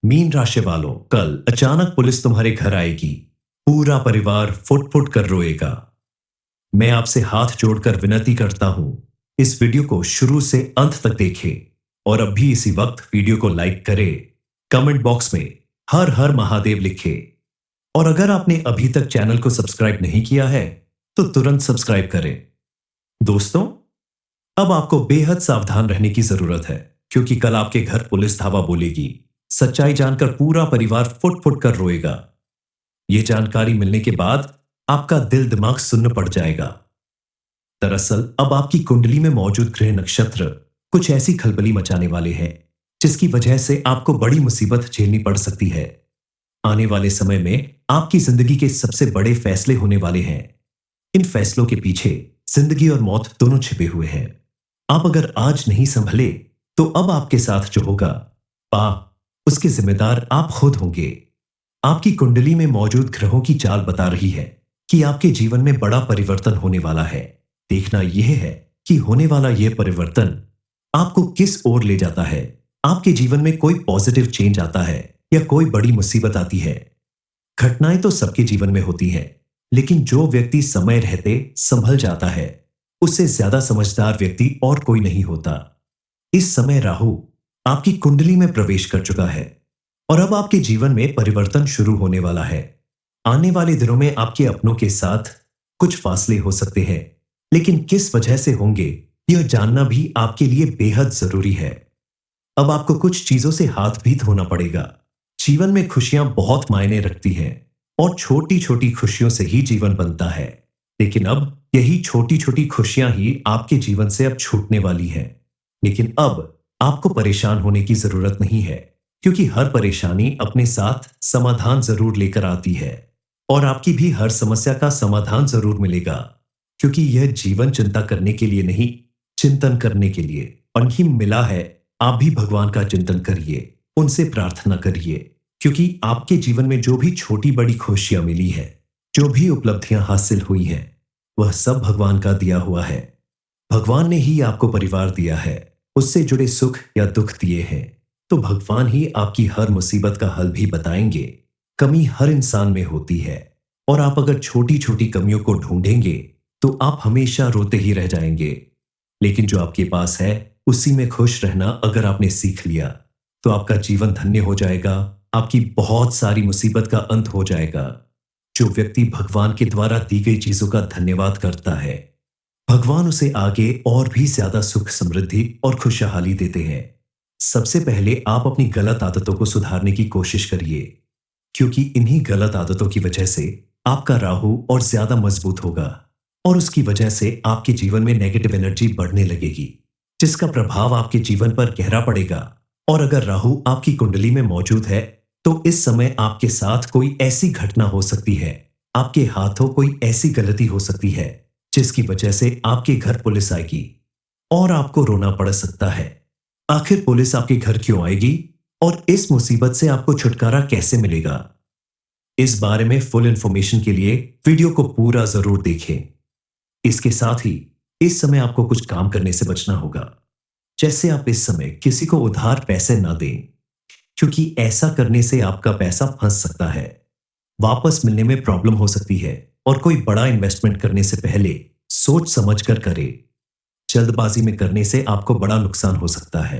Mean राशि वालों, कल अचानक पुलिस तुम्हारे घर आएगी। पूरा परिवार फुट फुट कर रोएगा। मैं आपसे हाथ जोड़कर विनती करता हूं, इस वीडियो को शुरू से अंत तक देखें और अब भी इसी वक्त वीडियो को लाइक करें। कमेंट बॉक्स में हर हर महादेव लिखें और अगर आपने अभी तक चैनल को सब्सक्राइब नहीं किया है तो तुरंत सब्सक्राइब करें। दोस्तों, अब आपको बेहद सावधान रहने की जरूरत है क्योंकि कल आपके घर पुलिस धावा बोलेगी। सच्चाई जानकर पूरा परिवार फुट फुट कर रोएगा। यह जानकारी मिलने के बाद आपका दिल दिमाग सुन्न पड़ जाएगा। दरअसल अब आपकी कुंडली में मौजूद ग्रह नक्षत्र कुछ ऐसी खलबली मचाने वाले हैं जिसकी वजह से आपको बड़ी मुसीबत झेलनी पड़ सकती है। आने वाले समय में आपकी जिंदगी के सबसे बड़े फैसले होने वाले हैं। इन फैसलों के पीछे जिंदगी और मौत दोनों छिपे हुए हैं। आप अगर आज नहीं संभले तो अब आपके साथ जो होगा पाप, उसके जिम्मेदार आप खुद होंगे। आपकी कुंडली में मौजूद ग्रहों की चाल बता रही है कि आपके जीवन में बड़ा परिवर्तन होने वाला है। देखना यह है कि होने वाला यह परिवर्तन आपको किस ओर ले जाता है। आपके जीवन में कोई पॉजिटिव चेंज आता है या कोई बड़ी मुसीबत आती है। घटनाएं तो सबके जीवन में होती हैं, लेकिन जो व्यक्ति समय रहते संभल जाता है उससे ज्यादा समझदार व्यक्ति और कोई नहीं होता। इस समय राहु आपकी कुंडली में प्रवेश कर चुका है और अब आपके जीवन में परिवर्तन शुरू होने वाला है। आने वाले दिनों में आपके अपनों के साथ कुछ फासले हो सकते हैं, लेकिन किस वजह से होंगे यह जानना भी आपके लिए बेहद जरूरी है। अब आपको कुछ चीजों से हाथ भी धोना पड़ेगा। जीवन में खुशियां बहुत मायने रखती हैं और छोटी छोटी खुशियों से ही जीवन बनता है। लेकिन अब यही छोटी छोटी खुशियां ही आपके जीवन से अब छूटने वाली हैं। लेकिन अब आपको परेशान होने की जरूरत नहीं है क्योंकि हर परेशानी अपने साथ समाधान जरूर लेकर आती है और आपकी भी हर समस्या का समाधान जरूर मिलेगा क्योंकि यह जीवन चिंता करने के लिए नहीं, चिंतन करने के लिए और ही मिला है। आप भी भगवान का चिंतन करिए, उनसे प्रार्थना करिए क्योंकि आपके जीवन में जो भी छोटी बड़ी खुशियां मिली है, जो भी उपलब्धियां हासिल हुई हैं, वह सब भगवान का दिया हुआ है। भगवान ने ही आपको परिवार दिया है, उससे जुड़े सुख या दुख दिए हैं, तो भगवान ही आपकी हर मुसीबत का हल भी बताएंगे। कमी हर इंसान में होती है और आप अगर छोटी छोटी कमियों को ढूंढेंगे तो आप हमेशा रोते ही रह जाएंगे। लेकिन जो आपके पास है उसी में खुश रहना अगर आपने सीख लिया तो आपका जीवन धन्य हो जाएगा। आपकी बहुत सारी मुसीबत का अंत हो जाएगा। जो व्यक्ति भगवान के द्वारा दी गई चीजों का धन्यवाद करता है, भगवान उसे आगे और भी ज्यादा सुख, समृद्धि और खुशहाली देते हैं। सबसे पहले आप अपनी गलत आदतों को सुधारने की कोशिश करिए क्योंकि इन्हीं गलत आदतों की वजह से आपका राहु और ज्यादा मजबूत होगा और उसकी वजह से आपके जीवन में नेगेटिव एनर्जी बढ़ने लगेगी जिसका प्रभाव आपके जीवन पर गहरा पड़ेगा। और अगर राहु आपकी कुंडली में मौजूद है तो इस समय आपके साथ कोई ऐसी घटना हो सकती है, आपके हाथों कोई ऐसी गलती हो सकती है जिसकी वजह से आपके घर पुलिस आएगी और आपको रोना पड़ सकता है। आखिर पुलिस आपके घर क्यों आएगी और इस मुसीबत से आपको छुटकारा कैसे मिलेगा? इस बारे में फुल इंफॉर्मेशन के लिए वीडियो को पूरा जरूर देखें। इसके साथ ही इस समय आपको कुछ काम करने से बचना होगा, जैसे आप इस समय किसी को उधार पैसे ना दें क्योंकि ऐसा करने से आपका पैसा फंस सकता है, वापस मिलने में प्रॉब्लम हो सकती है और कोई बड़ा इन्वेस्टमेंट करने से पहले सोच समझ कर करें। जल्दबाजी में करने से आपको बड़ा नुकसान हो सकता है।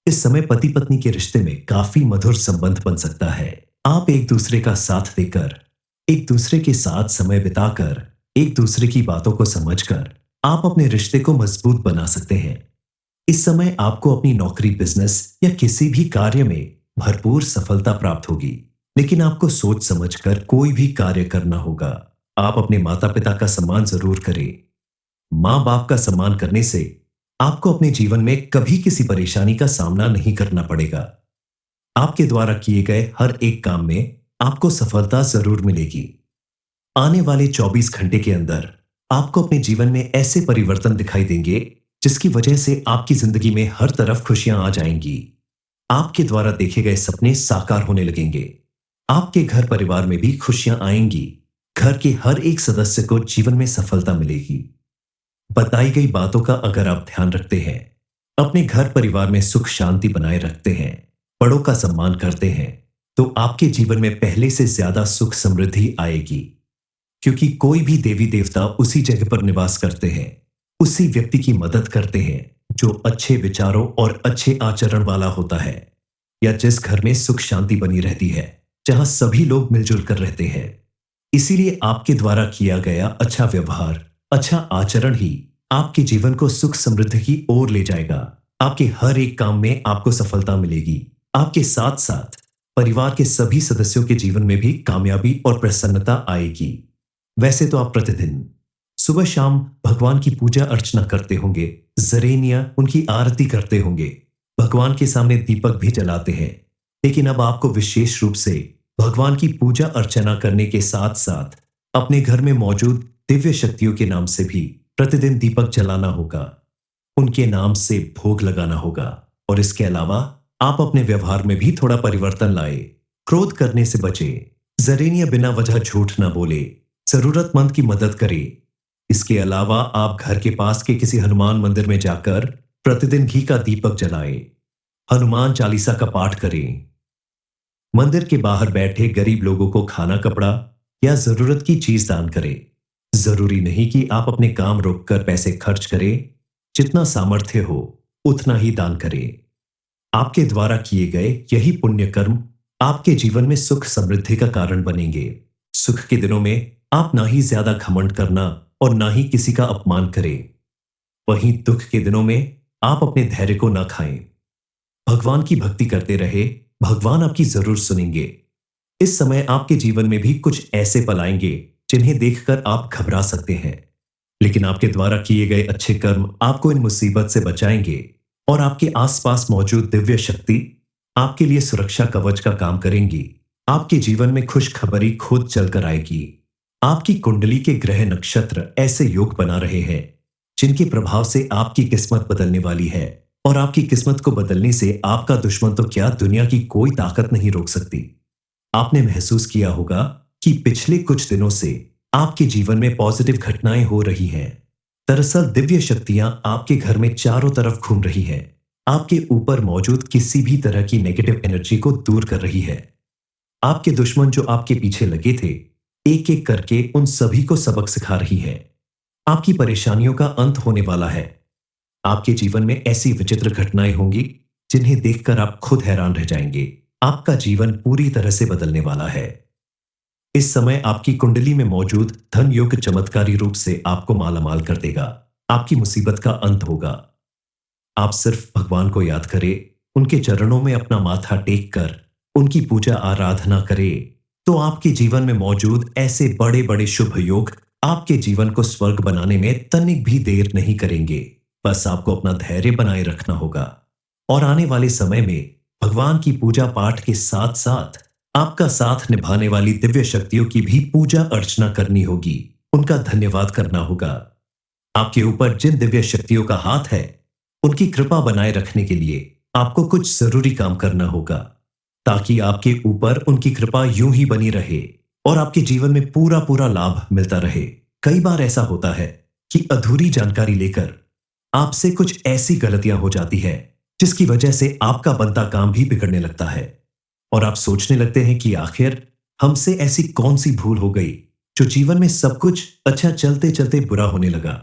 इस समय पति पत्नी के रिश्ते में काफी मधुर संबंध बन सकता है। आप एक दूसरे का साथ देकर, एक दूसरे के साथ समय बिताकर, एक दूसरे की बातों को समझकर आप अपने रिश्ते को मजबूत बना सकते हैं। इस समय आपको अपनी नौकरी, बिजनेस या किसी भी कार्य में भरपूर सफलता प्राप्त होगी, लेकिन आपको सोच समझकर कोई भी कार्य करना होगा। आप अपने माता पिता का सम्मान जरूर करें। मां बाप का सम्मान करने से आपको अपने जीवन में कभी किसी परेशानी का सामना नहीं करना पड़ेगा। आपके द्वारा किए गए हर एक काम में आपको सफलता जरूर मिलेगी। आने वाले 24 घंटे के अंदर आपको अपने जीवन में ऐसे परिवर्तन दिखाई देंगे जिसकी वजह से आपकी जिंदगी में हर तरफ खुशियां आ जाएंगी। आपके द्वारा देखे गए सपने साकार होने लगेंगे। आपके घर परिवार में भी खुशियां आएंगी। घर के हर एक सदस्य को जीवन में सफलता मिलेगी। बताई गई बातों का अगर आप ध्यान रखते हैं, अपने घर परिवार में सुख शांति बनाए रखते हैं, बड़ों का सम्मान करते हैं तो आपके जीवन में पहले से ज्यादा सुख समृद्धि आएगी, क्योंकि कोई भी देवी देवता उसी जगह पर निवास करते हैं, उसी व्यक्ति की मदद करते हैं जो अच्छे विचारों और अच्छे आचरण वाला होता है, या जिस घर में सुख शांति बनी रहती है, जहां सभी लोग मिलजुल कर रहते हैं। इसीलिए आपके द्वारा किया गया अच्छा व्यवहार, अच्छा आचरण ही आपके जीवन को सुख समृद्धि की ओर ले जाएगा। आपके हर एक काम में आपको सफलता मिलेगी। आपके साथ साथ परिवार के सभी सदस्यों के जीवन में भी कामयाबी और प्रसन्नता आएगी। वैसे तो आप प्रतिदिन सुबह शाम भगवान की पूजा अर्चना करते होंगे, जरेनिया उनकी आरती करते होंगे, भगवान के सामने दीपक भी जलाते हैं। लेकिन अब आपको विशेष रूप से भगवान की पूजा अर्चना करने के साथ साथ अपने घर में मौजूद दिव्य शक्तियों के नाम से भी प्रतिदिन दीपक जलाना होगा, उनके नाम से भोग लगाना होगा। और इसके अलावा आप अपने व्यवहार में भी थोड़ा परिवर्तन लाए। क्रोध करने से बचे, जरेनिया बिना वजह झूठ ना बोले, जरूरतमंद की मदद करे। इसके अलावा आप घर के पास के किसी हनुमान मंदिर में जाकर प्रतिदिन घी का दीपक जलाएं, हनुमान चालीसा का पाठ करें, मंदिर के बाहर बैठे गरीब लोगों को खाना कपड़ा या जरूरत की चीज दान करें। जरूरी नहीं कि आप अपने काम रोककर पैसे खर्च करें, जितना सामर्थ्य हो उतना ही दान करें। आपके द्वारा किए गए यही पुण्य कर्म आपके जीवन में सुख समृद्धि का कारण बनेंगे। सुख के दिनों में आप ना ही ज्यादा घमंड करना और ना ही किसी का अपमान करें। वहीं दुख के दिनों में आप अपने धैर्य को ना खाएं। भगवान की भक्ति करते रहे, भगवान आपकी जरूर सुनेंगे। इस समय आपके जीवन में भी कुछ ऐसे पल आएंगे जिन्हें देखकर आप घबरा सकते हैं, लेकिन आपके द्वारा किए गए अच्छे कर्म आपको इन मुसीबत से बचाएंगे और आपके आसपास मौजूद दिव्य शक्ति आपके लिए सुरक्षा कवच का काम करेंगी। आपके जीवन में खुशखबरी खुद चलकर आएगी। आपकी कुंडली के ग्रह नक्षत्र ऐसे योग बना रहे हैं जिनके प्रभाव से आपकी किस्मत बदलने वाली है, और आपकी किस्मत को बदलने से आपका दुश्मन तो क्या, दुनिया की कोई ताकत नहीं रोक सकती। आपने महसूस किया होगा कि पिछले कुछ दिनों से आपके जीवन में पॉजिटिव घटनाएं हो रही हैं। दरअसल दिव्य शक्तियां आपके घर में चारों तरफ घूम रही हैं, आपके ऊपर मौजूद किसी भी तरह की नेगेटिव एनर्जी को दूर कर रही है। आपके दुश्मन जो आपके पीछे लगे थे, एक एक करके उन सभी को सबक सिखा रही है। आपकी परेशानियों का अंत होने वाला है। आपके जीवन में ऐसी विचित्र घटनाएं होंगी जिन्हें देखकर आप खुद हैरान रह जाएंगे। आपका जीवन पूरी तरह से बदलने वाला है। इस समय आपकी कुंडली में मौजूद धन योग चमत्कारी रूप से आपको मालामाल कर देगा। आपकी मुसीबत का अंत होगा। आप सिर्फ भगवान को याद करें, उनके चरणों में अपना माथा टेक कर उनकी पूजा आराधना करें, तो आपके जीवन में मौजूद ऐसे बड़े बड़े शुभ योग आपके जीवन को स्वर्ग बनाने में तनिक भी देर नहीं करेंगे। बस आपको अपना धैर्य बनाए रखना होगा और आने वाले समय में भगवान की पूजा पाठ के साथ साथ आपका साथ निभाने वाली दिव्य शक्तियों की भी पूजा अर्चना करनी होगी, उनका धन्यवाद करना होगा। आपके ऊपर जिन दिव्य शक्तियों का हाथ है, उनकी कृपा बनाए रखने के लिए आपको कुछ जरूरी काम करना होगा, ताकि आपके ऊपर उनकी कृपा यूं ही बनी रहे और आपके जीवन में पूरा पूरा लाभ मिलता रहे। कई बार ऐसा होता है कि अधूरी जानकारी लेकर आपसे कुछ ऐसी गलतियां हो जाती है जिसकी वजह से आपका बनता काम भी बिगड़ने लगता है, और आप सोचने लगते हैं कि आखिर हमसे ऐसी कौन सी भूल हो गई जो जीवन में सब कुछ अच्छा चलते चलते बुरा होने लगा।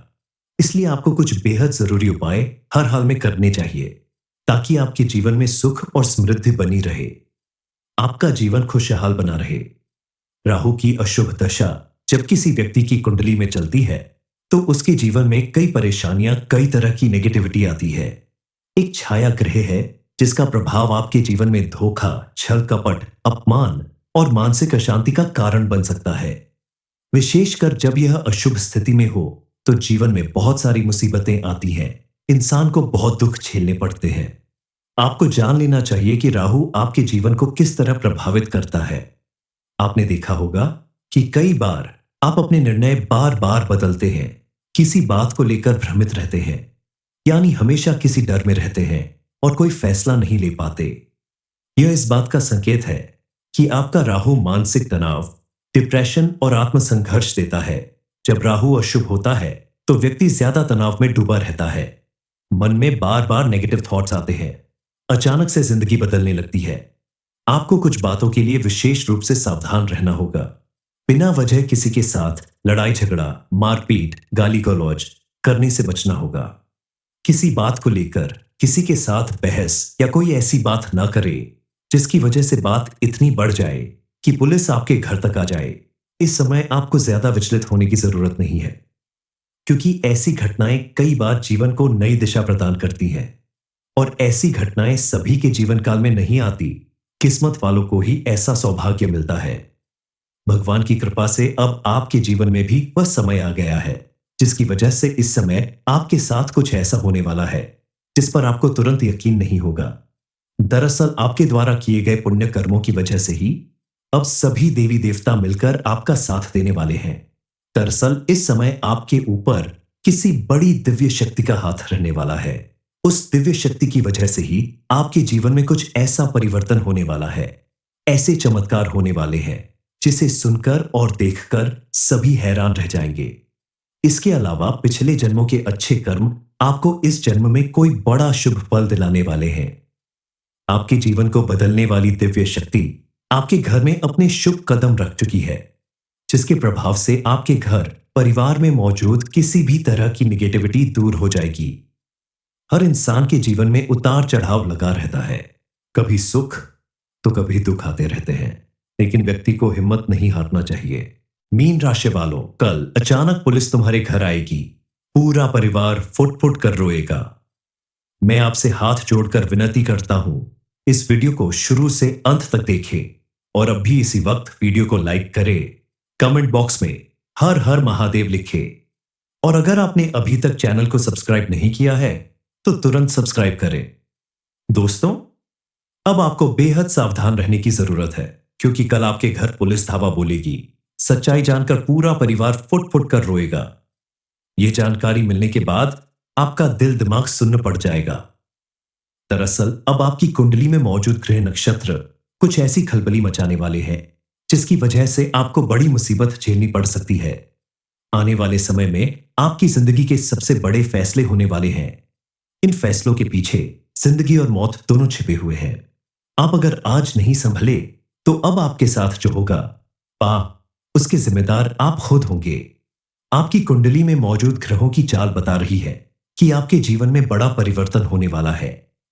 इसलिए आपको कुछ बेहद जरूरी उपाय हर हाल में करने चाहिए, ताकि आपके जीवन में सुख और समृद्धि बनी रहे, आपका जीवन खुशहाल बना रहे। राहु की अशुभ दशा जब किसी व्यक्ति की कुंडली में चलती है तो उसके जीवन में कई परेशानियां, कई तरह की नेगेटिविटी आती है। एक छाया ग्रह है जिसका प्रभाव आपके जीवन में धोखा, छल कपट, अपमान और मानसिक अशांति का कारण बन सकता है। विशेषकर जब यह अशुभ स्थिति में हो तो जीवन में बहुत सारी मुसीबतें आती हैं, इंसान को बहुत दुख झेलने पड़ते हैं। आपको जान लेना चाहिए कि राहु आपके जीवन को किस तरह प्रभावित करता है। आपने देखा होगा कि कई बार आप अपने निर्णय बार बार बदलते हैं, किसी बात को लेकर भ्रमित रहते हैं, यानी हमेशा किसी डर में रहते हैं और कोई फैसला नहीं ले पाते। यह इस बात का संकेत है कि आपका राहु मानसिक तनाव, डिप्रेशन और आत्मसंघर्ष देता है। जब राहु अशुभ होता है तो व्यक्ति ज्यादा तनाव में डूबा रहता है, मन में बार बार नेगेटिव थॉट्स आते हैं, अचानक से जिंदगी बदलने लगती है। आपको कुछ बातों के लिए विशेष रूप से सावधान रहना होगा। बिना वजह किसी के साथ लड़ाई झगड़ा, मारपीट, गाली गलौज करने से बचना होगा। किसी बात को लेकर किसी के साथ बहस या कोई ऐसी बात ना करे जिसकी वजह से बात इतनी बढ़ जाए कि पुलिस आपके घर तक आ जाए। इस समय आपको ज्यादा विचलित होने की जरूरत नहीं है, क्योंकि ऐसी घटनाएं कई बार जीवन को नई दिशा प्रदान करती हैं और ऐसी घटनाएं सभी के जीवन काल में नहीं आती। किस्मत वालों को ही ऐसा सौभाग्य मिलता है। भगवान की कृपा से अब आपके जीवन में भी वह समय आ गया है जिसकी वजह से इस समय आपके साथ कुछ ऐसा होने वाला है जिस पर आपको तुरंत यकीन नहीं होगा। दरअसल आपके द्वारा किए गए पुण्य कर्मों की वजह से ही अब सभी देवी देवता मिलकर आपका साथ देने वाले हैं। दरअसल इस समय आपके ऊपर किसी बड़ी दिव्य शक्ति का हाथ रहने वाला है। उस दिव्य शक्ति की वजह से ही आपके जीवन में कुछ ऐसा परिवर्तन होने वाला है, ऐसे चमत्कार होने वाले हैं जिसे सुनकर और देखकर सभी हैरान रह जाएंगे। इसके अलावा पिछले जन्मों के अच्छे कर्म आपको इस जन्म में कोई बड़ा शुभ फल दिलाने वाले हैं। आपके जीवन को बदलने वाली दिव्य शक्ति आपके घर में अपने शुभ कदम रख चुकी है, जिसके प्रभाव से आपके घर परिवार में मौजूद किसी भी तरह की निगेटिविटी दूर हो जाएगी। हर इंसान के जीवन में उतार चढ़ाव लगा रहता है, कभी सुख तो कभी दुख आते रहते हैं, लेकिन व्यक्ति को हिम्मत नहीं हारना चाहिए। मीन राशि वालों, कल अचानक पुलिस तुम्हारे घर आएगी, पूरा परिवार फुट फुट कर रोएगा। मैं आपसे हाथ जोड़कर विनती करता हूं, इस वीडियो को शुरू से अंत तक देखें और अब भी इसी वक्त वीडियो को लाइक करें, कमेंट बॉक्स में हर हर महादेव लिखें और अगर आपने अभी तक चैनल को सब्सक्राइब नहीं किया है तो तुरंत सब्सक्राइब करें। दोस्तों, अब आपको बेहद सावधान रहने की जरूरत है, क्योंकि कल आपके घर पुलिस धावा बोलेगी। सच्चाई जानकर पूरा परिवार फुट फुट कर रोएगा। यह जानकारी मिलने के बाद आपका दिल दिमाग सुन्न पड़ जाएगा। दरअसल अब आपकी कुंडली में मौजूद ग्रह नक्षत्र कुछ ऐसी खलबली मचाने वाले हैं जिसकी वजह से आपको बड़ी मुसीबत झेलनी पड़ सकती है। आने वाले समय में आपकी जिंदगी के सबसे बड़े फैसले होने वाले हैं। इन फैसलों के पीछे जिंदगी और मौत दोनों छिपे हुए हैं। आप अगर आज नहीं संभले तो अब आपके साथ जो होगा उसके जिम्मेदार आप खुद होंगे। आपकी कुंडली में मौजूद ग्रहों की चाल बता रही है कि आपके जीवन में बड़ा परिवर्तन होने वाला है।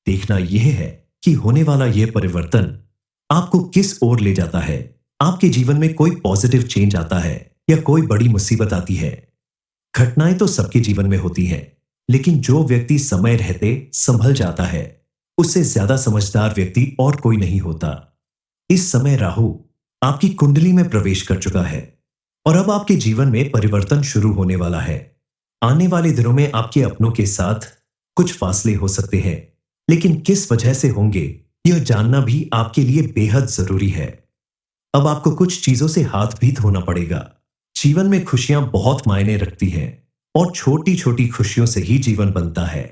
देखना यह है कि होने वाला यह परिवर्तन आपको किस ओर ले जाता है। आपके जीवन में कोई पॉजिटिव चेंज आता है या कोई बड़ी मुसीबत आती है। घटनाएं तो सबके जीवन में होती हैं, लेकिन जो व्यक्ति समय रहते संभल जाता है उससे ज्यादा समझदार व्यक्ति और कोई नहीं होता। इस समय राहु आपकी कुंडली में प्रवेश कर चुका है और अब आपके जीवन में परिवर्तन शुरू होने वाला है। आने वाले दिनों में आपके अपनों के साथ कुछ फासले हो सकते हैं, लेकिन किस वजह से होंगे यह जानना भी आपके लिए बेहद जरूरी है। अब आपको कुछ चीजों से हाथ भी धोना पड़ेगा। जीवन में खुशियां बहुत मायने रखती हैं और छोटी छोटी खुशियों से ही जीवन बनता है,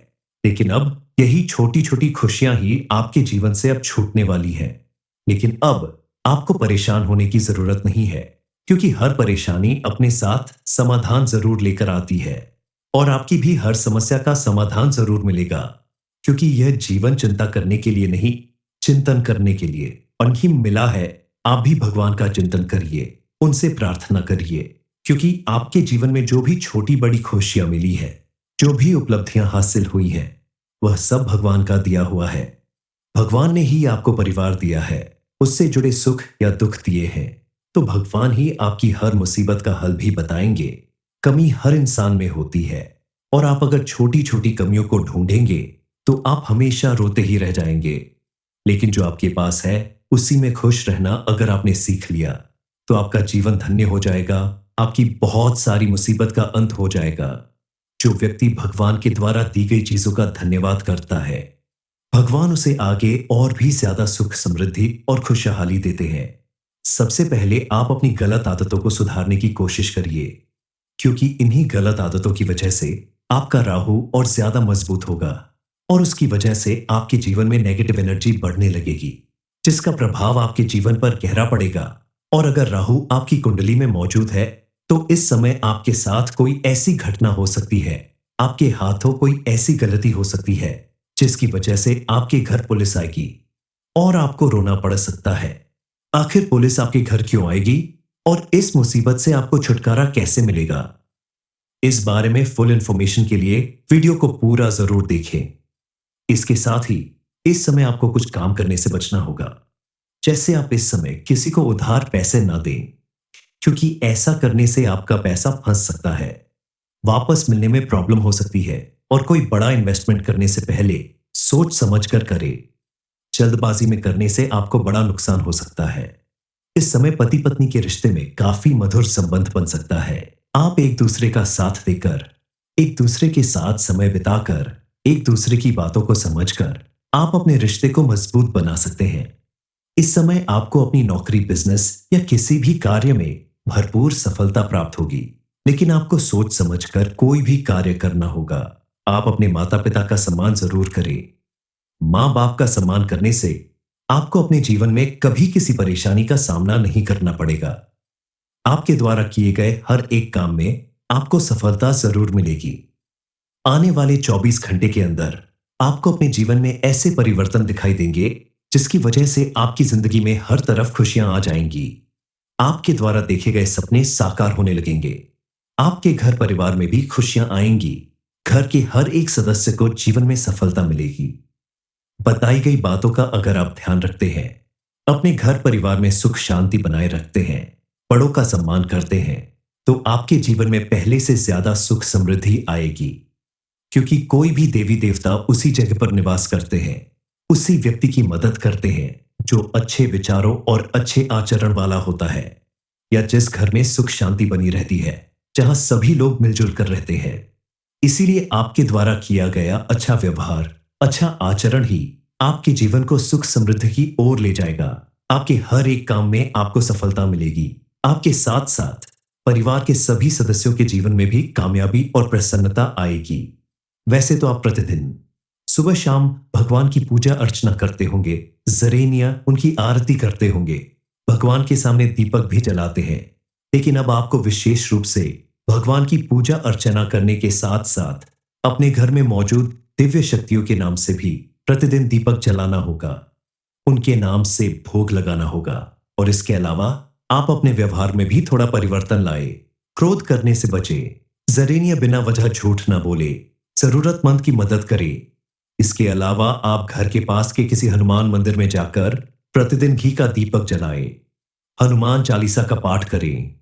लेकिन अब यही छोटी छोटी खुशियां ही आपके जीवन से अब छूटने वाली हैं। लेकिन अब आपको परेशान होने की जरूरत नहीं है, क्योंकि हर परेशानी अपने साथ समाधान जरूर लेकर आती है और आपकी भी हर समस्या का समाधान जरूर मिलेगा, क्योंकि यह जीवन चिंता करने के लिए नहीं, चिंतन करने के लिए और ही मिला है। आप भी भगवान का चिंतन करिए, उनसे प्रार्थना करिए, क्योंकि आपके जीवन में जो भी छोटी बड़ी खुशियां मिली है, जो भी उपलब्धियां हासिल हुई हैं, वह सब भगवान का दिया हुआ है। भगवान ने ही आपको परिवार दिया है, उससे जुड़े सुख या दुख दिए हैं, तो भगवान ही आपकी हर मुसीबत का हल भी बताएंगे। कमी हर इंसान में होती है और आप अगर छोटी छोटी कमियों को ढूंढेंगे तो आप हमेशा रोते ही रह जाएंगे। लेकिन जो आपके पास है उसी में खुश रहना अगर आपने सीख लिया तो आपका जीवन धन्य हो जाएगा। आपकी बहुत सारी मुसीबत का अंत हो जाएगा। जो व्यक्ति भगवान के द्वारा दी गई चीजों का धन्यवाद करता है, भगवान उसे आगे और भी ज्यादा सुख, समृद्धि और खुशहाली देते हैं। सबसे पहले आप अपनी गलत आदतों को सुधारने की कोशिश करिए, क्योंकि इन्हीं गलत आदतों की वजह से आपका राहु और ज्यादा मजबूत होगा और उसकी वजह से आपके जीवन में नेगेटिव एनर्जी बढ़ने लगेगी, जिसका प्रभाव आपके जीवन पर गहरा पड़ेगा। और अगर राहु आपकी कुंडली में मौजूद है तो इस समय आपके साथ कोई ऐसी घटना हो सकती है, आपके हाथों कोई ऐसी गलती हो सकती है जिसकी वजह से आपके घर पुलिस आएगी और आपको रोना पड़ सकता है। आखिर पुलिस आपके घर क्यों आएगी और इस मुसीबत से आपको छुटकारा कैसे मिलेगा? इस बारे में फुल इंफॉर्मेशन के लिए वीडियो को पूरा जरूर देखें। इसके साथ ही इस समय आपको कुछ काम करने से बचना होगा, जैसे आप इस समय किसी को उधार पैसे ना दें, क्योंकि ऐसा करने से आपका पैसा फंस सकता है, वापस मिलने में प्रॉब्लम हो सकती है और कोई बड़ा इन्वेस्टमेंट करने से पहले सोच समझकर करें। जल्दबाजी में करने से आपको बड़ा नुकसान हो सकता है। इस समय पति पत्नी के रिश्ते में काफी मधुर संबंध बन सकता है। आप एक दूसरे का साथ देकर, एक दूसरे के साथ समय बिताकर, एक दूसरे की बातों को समझकर आप अपने रिश्ते को मजबूत बना सकते हैं। इस समय आपको अपनी नौकरी, बिजनेस या किसी भी कार्य में भरपूर सफलता प्राप्त होगी, लेकिन आपको सोच समझकर कोई भी कार्य करना होगा। आप अपने माता पिता का सम्मान जरूर करें। मां बाप का सम्मान करने से आपको अपने जीवन में कभी किसी परेशानी का सामना नहीं करना पड़ेगा। आपके द्वारा किए गए हर एक काम में आपको सफलता जरूर मिलेगी। आने वाले 24 घंटे के अंदर आपको अपने जीवन में ऐसे परिवर्तन दिखाई देंगे जिसकी वजह से आपकी जिंदगी में हर तरफ खुशियां आ जाएंगी। आपके द्वारा देखे गए सपने साकार होने लगेंगे। आपके घर परिवार में भी खुशियां आएंगी। घर के हर एक सदस्य को जीवन में सफलता मिलेगी। बताई गई बातों का अगर आप ध्यान रखते हैं, अपने घर परिवार में सुख शांति बनाए रखते हैं, बड़ों का सम्मान करते हैं, तो आपके जीवन में पहले से ज्यादा सुख समृद्धि आएगी। क्योंकि कोई भी देवी देवता उसी जगह पर निवास करते हैं, उसी व्यक्ति की मदद करते हैं जो अच्छे विचारों और अच्छे आचरण वाला होता है, या जिस घर में सुख शांति बनी रहती है, जहां सभी लोग मिलजुल कर रहते हैं। इसीलिए आपके द्वारा किया गया अच्छा व्यवहार, अच्छा आचरण ही आपके जीवन को सुख समृद्धि की ओर ले जाएगा। आपके हर एक काम में आपको सफलता मिलेगी। आपके साथ साथ परिवार के सभी सदस्यों के जीवन में भी कामयाबी और प्रसन्नता आएगी। वैसे तो आप प्रतिदिन सुबह शाम भगवान की पूजा अर्चना करते होंगे, जरेनिया उनकी आरती करते होंगे, भगवान के सामने दीपक भी जलाते हैं, लेकिन अब आपको विशेष रूप से भगवान की पूजा अर्चना करने के साथ साथ अपने घर में मौजूद दिव्य शक्तियों के नाम से भी प्रतिदिन दीपक जलाना होगा, उनके नाम से भोग लगाना होगा। और इसके अलावा आप अपने व्यवहार में भी थोड़ा परिवर्तन लाए। क्रोध करने से बचे, जरेनिया बिना वजह झूठ ना बोले, जरूरतमंद की मदद करे। इसके अलावा आप घर के पास के किसी हनुमान मंदिर में जाकर प्रतिदिन घी का दीपक जलाए, हनुमान चालीसा का पाठ करें।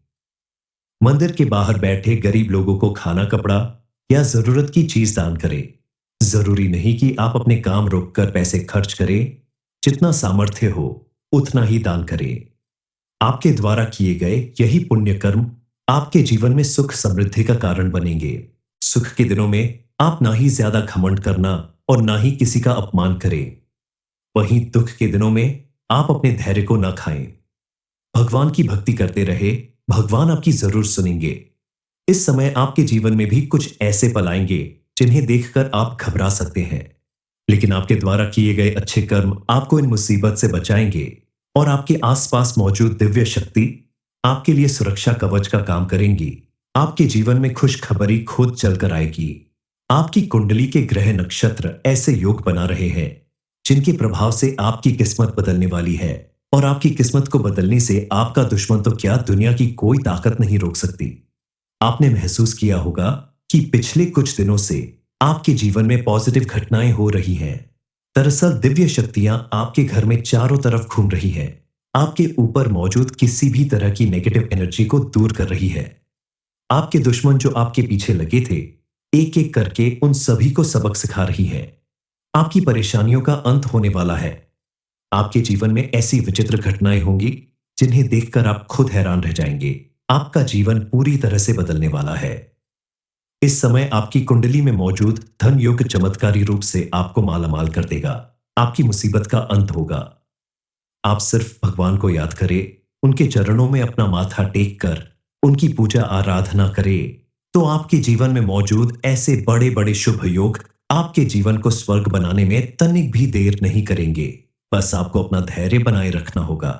मंदिर के बाहर बैठे गरीब लोगों को खाना, कपड़ा या जरूरत की चीज दान करें। जरूरी नहीं कि आप अपने काम रोककर पैसे खर्च करें, जितना सामर्थ्य हो उतना ही दान करें। आपके द्वारा किए गए यही पुण्य कर्म आपके जीवन में सुख समृद्धि का कारण बनेंगे। सुख के दिनों में आप ना ही ज्यादा घमंड करना और ना ही किसी का अपमान करें। वहीं दुख के दिनों में आप अपने धैर्य को ना खाएं। भगवान की भक्ति करते रहे, भगवान आपकी जरूर सुनेंगे। इस समय आपके जीवन में भी कुछ ऐसे पल आएंगे जिन्हें देखकर आप घबरा सकते हैं, लेकिन आपके द्वारा किए गए अच्छे कर्म आपको इन मुसीबत से बचाएंगे और आपके आसपास मौजूद दिव्य शक्ति आपके लिए सुरक्षा कवच का काम करेंगी। आपके जीवन में खुशखबरी खुद चलकर आएगी। आपकी कुंडली के ग्रह नक्षत्र ऐसे योग बना रहे हैं जिनके प्रभाव से आपकी किस्मत बदलने वाली है, और आपकी किस्मत को बदलने से आपका दुश्मन तो क्या, दुनिया की कोई ताकत नहीं रोक सकती। आपने महसूस किया होगा कि पिछले कुछ दिनों से आपके जीवन में पॉजिटिव घटनाएं हो रही हैं। दरअसल दिव्य शक्तियां आपके घर में चारों तरफ घूम रही हैं, आपके ऊपर मौजूद किसी भी तरह की नेगेटिव एनर्जी को दूर कर रही है। आपके दुश्मन जो आपके पीछे लगे थे, एक एक करके उन सभी को सबक सिखा रही है। आपकी परेशानियों का अंत होने वाला है। आपके जीवन में ऐसी विचित्र घटनाएं होंगी जिन्हें देखकर आप खुद हैरान रह जाएंगे। आपका जीवन पूरी तरह से बदलने वाला है। इस समय आपकी कुंडली में मौजूद धन योग चमत्कारी रूप से आपको मालामाल कर देगा। आपकी मुसीबत का अंत होगा। आप सिर्फ भगवान को याद करें, उनके चरणों में अपना माथा टेक कर उनकी पूजा आराधना करें, तो आपके जीवन में मौजूद ऐसे बड़े बड़े शुभ योग आपके जीवन को स्वर्ग बनाने में तनिक भी देर नहीं करेंगे। बस आपको अपना धैर्य बनाए रखना होगा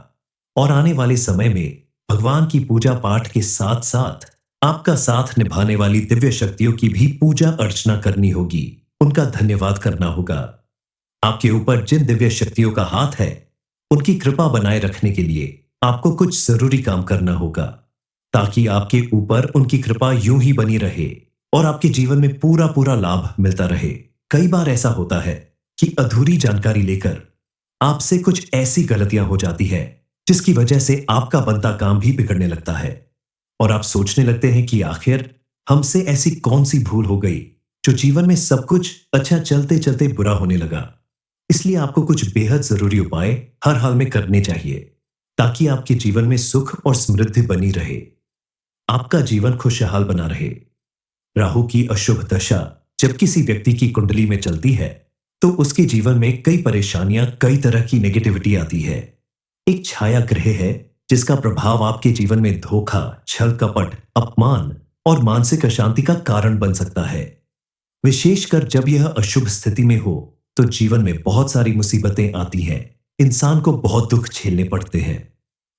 और आने वाले समय में भगवान की पूजा पाठ के साथ साथ आपका साथ निभाने वाली दिव्य शक्तियों की भी पूजा अर्चना करनी होगी, उनका धन्यवाद करना होगा। आपके ऊपर जिन दिव्य शक्तियों का हाथ है, उनकी कृपा बनाए रखने के लिए आपको कुछ जरूरी काम करना होगा, ताकि आपके ऊपर उनकी कृपा यूं ही बनी रहे और आपके जीवन में पूरा पूरा लाभ मिलता रहे। कई बार ऐसा होता है कि अधूरी जानकारी लेकर आपसे कुछ ऐसी गलतियां हो जाती है जिसकी वजह से आपका बनता काम भी बिगड़ने लगता है और आप सोचने लगते हैं कि आखिर हमसे ऐसी कौन सी भूल हो गई जो जीवन में सब कुछ अच्छा चलते चलते बुरा होने लगा। इसलिए आपको कुछ बेहद जरूरी उपाय हर हाल में करने चाहिए, ताकि आपके जीवन में सुख और समृद्धि बनी रहे, आपका जीवन खुशहाल बना रहे। राहु की अशुभ दशा जब किसी व्यक्ति की कुंडली में चलती है, तो उसके जीवन में कई परेशानियां, कई तरह की नेगेटिविटी आती है। एक छाया ग्रह है जिसका प्रभाव आपके जीवन में धोखा, छल कपट, अपमान और मानसिक अशांति का कारण बन सकता है। विशेषकर जब यह अशुभ स्थिति में हो तो जीवन में बहुत सारी मुसीबतें आती हैं, इंसान को बहुत दुख झेलने पड़ते हैं।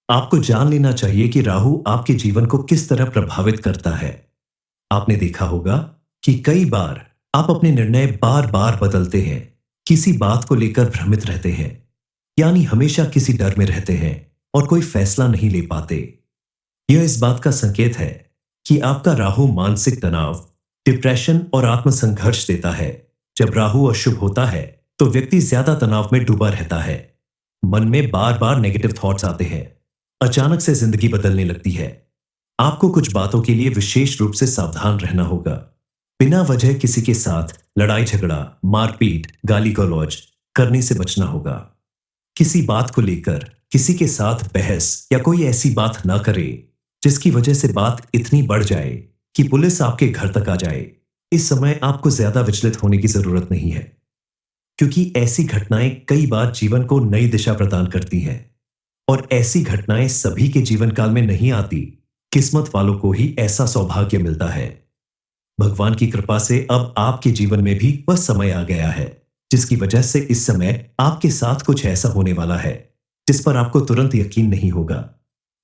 आपको जान लेना चाहिए कि राहु आपके जीवन को किस तरह प्रभावित करता है। आपने देखा होगा कि कई बार आप अपने निर्णय बार बार बदलते हैं, किसी बात को लेकर भ्रमित रहते हैं, यानी हमेशा किसी डर में रहते हैं और कोई फैसला नहीं ले पाते। यह इस बात का संकेत है कि आपका राहु मानसिक तनाव, डिप्रेशन और आत्मसंघर्ष देता है। जब राहु अशुभ होता है तो व्यक्ति ज्यादा तनाव में डूबा रहता है, मन में बार बार नेगेटिव थॉट्स आते हैं, अचानक से जिंदगी बदलने लगती है। आपको कुछ बातों के लिए विशेष रूप से सावधान रहना होगा। बिना वजह किसी के साथ लड़ाई झगड़ा, मारपीट, गाली गलौज करने से बचना होगा। किसी बात को लेकर किसी के साथ बहस या कोई ऐसी बात ना करे जिसकी वजह से बात इतनी बढ़ जाए कि पुलिस आपके घर तक आ जाए। इस समय आपको ज्यादा विचलित होने की जरूरत नहीं है, क्योंकि ऐसी घटनाएं कई बार जीवन को नई दिशा प्रदान करती हैं और ऐसी घटनाएं सभी के जीवन काल में नहीं आती। किस्मत वालों को ही ऐसा सौभाग्य मिलता है। भगवान की कृपा से अब आपके जीवन में भी वह समय आ गया है जिसकी वजह से इस समय आपके साथ कुछ ऐसा होने वाला है जिस पर आपको तुरंत यकीन नहीं होगा।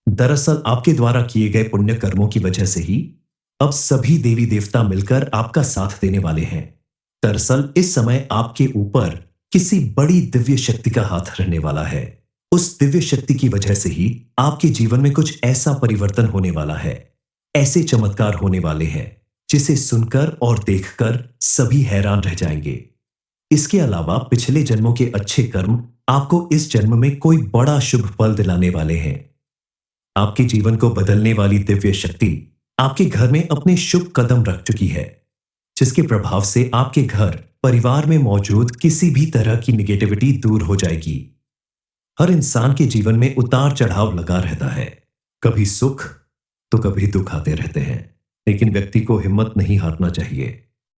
दरअसल आपके द्वारा किए गए पुण्य कर्मों की वजह से ही अब सभी देवी देवता मिलकर आपका साथ देने वाले हैं। दरअसल इस समय आपके ऊपर किसी बड़ी दिव्य शक्ति का हाथ रहने वाला है। उस दिव्य शक्ति की वजह से ही आपके जीवन में कुछ ऐसा परिवर्तन होने वाला है, ऐसे चमत्कार होने वाले हैं जिसे सुनकर और देखकर सभी हैरान रह जाएंगे। इसके अलावा पिछले जन्मों के अच्छे कर्म आपको इस जन्म में कोई बड़ा शुभ फल दिलाने वाले हैं। आपके जीवन को बदलने वाली दिव्य शक्ति आपके घर में अपने शुभ कदम रख चुकी है, जिसके प्रभाव से आपके घर परिवार में मौजूद किसी भी तरह की निगेटिविटी दूर हो जाएगी। हर इंसान के जीवन में उतार चढ़ाव लगा रहता है, कभी सुख तो कभी दुख आते रहते हैं, लेकिन व्यक्ति को हिम्मत नहीं हारना चाहिए।